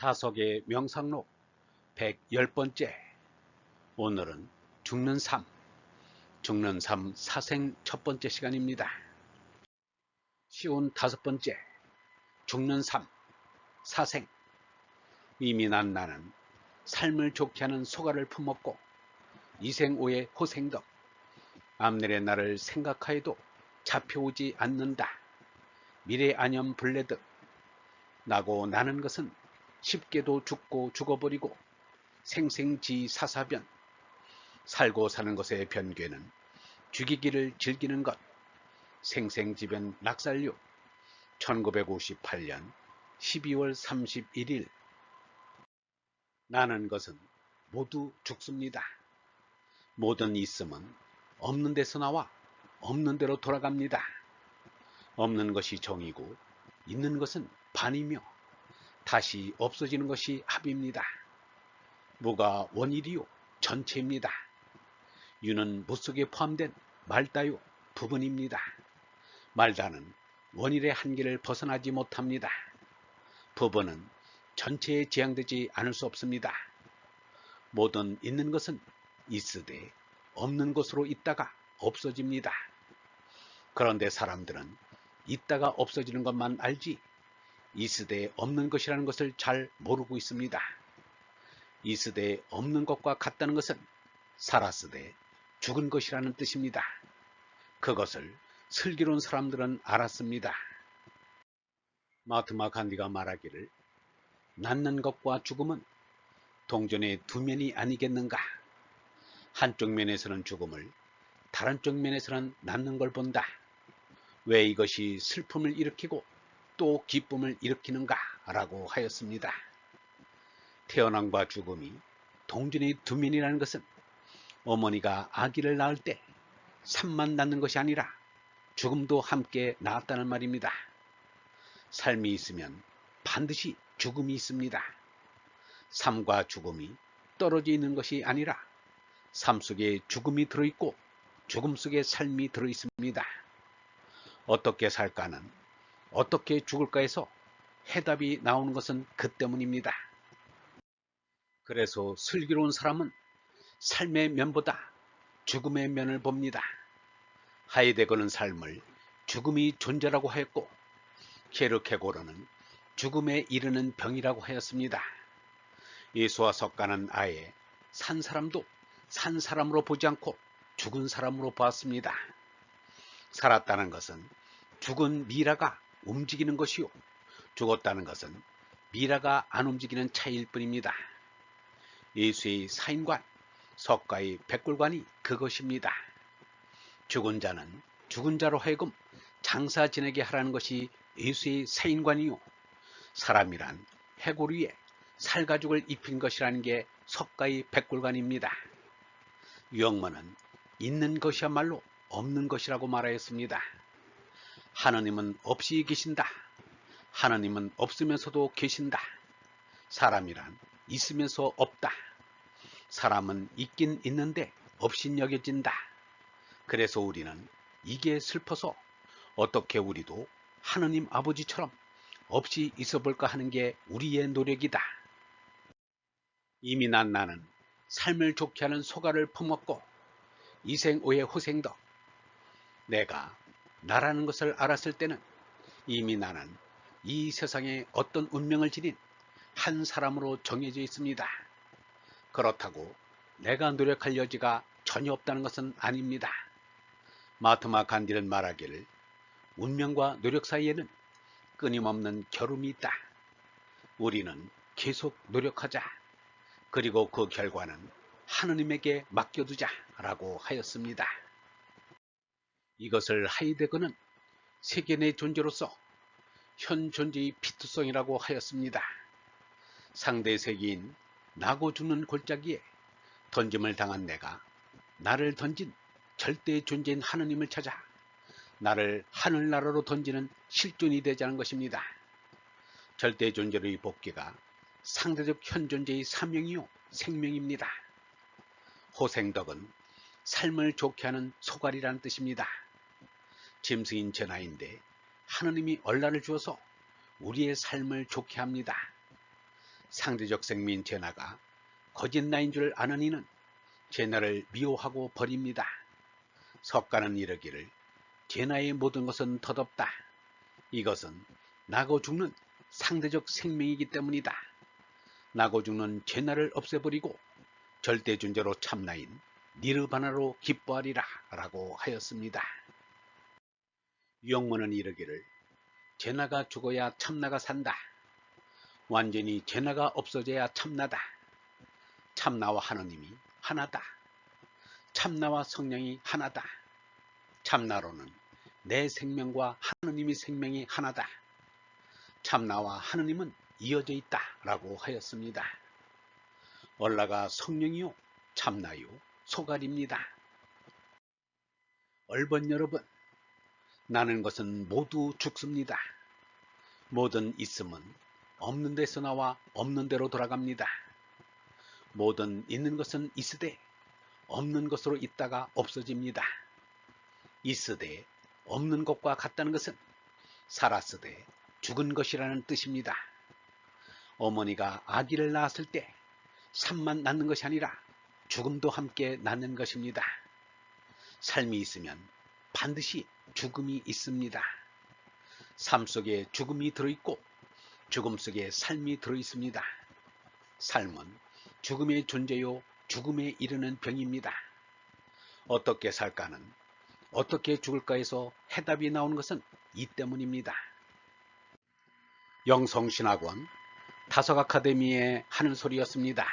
다속의 명상록 110번째. 오늘은 죽는 삶, 죽는 삶 사생 첫 번째 시간입니다. 쉬운 5번째. 죽는 삶, 사생. 이민한 나는 삶을 좋게 하는 소가를 품었고 이생오의 호생덕, 앞날의 나를 생각하여도 잡혀오지 않는다. 미래 안염 불레듯 나고 나는 것은 쉽게도 죽고 죽어버리고 생생지사사변, 살고 사는 것의 변괴는 죽이기를 즐기는 것. 생생지변 낙살류 1958년 12월 31일. 나는 것은 모두 죽습니다. 모든 있음은 없는 데서 나와 없는 데로 돌아갑니다. 없는 것이 정이고 있는 것은 반이며 다시 없어지는 것이 합입니다. 무가 원일이요 전체입니다. 유는 무 속에 포함된 말다요 부분입니다. 말다는 원일의 한계를 벗어나지 못합니다. 부분은 전체에 지향되지 않을 수 없습니다. 모든 있는 것은 있으되 없는 것으로 있다가 없어집니다. 그런데 사람들은 있다가 없어지는 것만 알지 있으되 없는 것이라는 것을 잘 모르고 있습니다. 있으되 없는 것과 같다는 것은 살았으되 죽은 것이라는 뜻입니다. 그것을 슬기로운 사람들은 알았습니다. 마하트마 간디가 말하기를 낳는 것과 죽음은 동전의 두 면이 아니겠는가. 한쪽 면에서는 죽음을, 다른 쪽 면에서는 낳는 걸 본다. 왜 이것이 슬픔을 일으키고 또 기쁨을 일으키는가 라고 하였습니다. 태어남과 죽음이 동전의 두 면이라는 것은 어머니가 아기를 낳을 때 삶만 낳는 것이 아니라 죽음도 함께 낳았다는 말입니다. 삶이 있으면 반드시 죽음이 있습니다. 삶과 죽음이 떨어져 있는 것이 아니라 삶 속에 죽음이 들어있고 죽음 속에 삶이 들어있습니다. 어떻게 살까는 어떻게 죽을까에서 해답이 나오는 것은 그 때문입니다. 그래서 슬기로운 사람은 삶의 면보다 죽음의 면을 봅니다. 하이데거는 삶을 죽음이 존재라고 하였고 케르케고르는 죽음에 이르는 병이라고 하였습니다. 예수와 석가는 아예 산 사람도 산 사람으로 보지 않고 죽은 사람으로 보았습니다. 살았다는 것은 죽은 미라가 움직이는 것이요 죽었다는 것은 미라가 안 움직이는 차이일 뿐입니다. 예수의 사인관, 석가의 백골관이 그것입니다. 죽은 자는 죽은 자로 하여금 장사 지내게 하라는 것이 예수의 사인관이요 사람이란 해골 위에 살가죽을 입힌 것이라는 게 석가의 백골관입니다. 유영문은 있는 것이야말로 없는 것이라고 말하였습니다. 하느님은 없이 계신다. 하느님은 없으면서도 계신다. 사람이란 있으면서 없다. 사람은 있긴 있는데 없인 여겨진다. 그래서 우리는 이게 슬퍼서 어떻게 우리도 하느님 아버지처럼 없이 있어 볼까 하는 게 우리의 노력이다. 이민한 나는 삶을 좋게 하는 소가를 품었고 이생오의 호생덕. 내가 나라는 것을 알았을 때는 이미 나는 이 세상에 어떤 운명을 지닌 한 사람으로 정해져 있습니다. 그렇다고 내가 노력할 여지가 전혀 없다는 것은 아닙니다. 마하트마 간디는 말하기를 운명과 노력 사이에는 끊임없는 겨rum이 있다. 우리는 계속 노력하자. 그리고 그 결과는 하느님에게 맡겨두자 라고 하였습니다. 이것을 하이데거는 세계 내 존재로서 현 존재의 피투성이라고 하였습니다. 상대 세계인 나고 죽는 골짜기에 던짐을 당한 내가 나를 던진 절대 존재인 하느님을 찾아 나를 하늘나라로 던지는 실존이 되자는 것입니다. 절대 존재의 복귀가 상대적 현 존재의 사명이요 생명입니다. 호생덕은 삶을 좋게 하는 소갈이라는 뜻입니다. 짐승인 전하인데 하느님이 얼라를 주어서 우리의 삶을 좋게 합니다. 상대적 생민 제나가 거짓나인 줄 아는 이는 제나를 미워하고 버립니다. 석가는 이르기를 제나의 모든 것은 덧없다. 이것은 나고 죽는 상대적 생명이기 때문이다. 나고 죽는 제나를 없애버리고 절대존재로 참나인 니르바나로 기뻐하리라 라고 하였습니다. 영문은 이르기를 제나가 죽어야 참나가 산다. 완전히 제나가 없어져야 참나다. 참나와 하느님이 하나다. 참나와 성령이 하나다. 참나로는 내 생명과 하느님의 생명이 하나다. 참나와 하느님은 이어져 있다 라고 하였습니다. 얼라가 성령이요 참나요 소갈입니다. 얼번 여러분, 나는 것은 모두 죽습니다. 모든 있음은 없는 데서 나와 없는 데로 돌아갑니다. 모든 있는 것은 있으되 없는 것으로 있다가 없어집니다. 있으되 없는 것과 같다는 것은 살았으되 죽은 것이라는 뜻입니다. 어머니가 아기를 낳았을 때 삶만 낳는 것이 아니라 죽음도 함께 낳는 것입니다. 삶이 있으면 반드시 죽음이 있습니다. 삶 속에 죽음이 들어있고 죽음 속에 삶이 들어있습니다. 삶은 죽음의 존재요 죽음에 이르는 병입니다. 어떻게 살까는 어떻게 죽을까에서 해답이 나오는 것은 이 때문입니다. 영성신학원 다석아카데미의 하는 소리였습니다.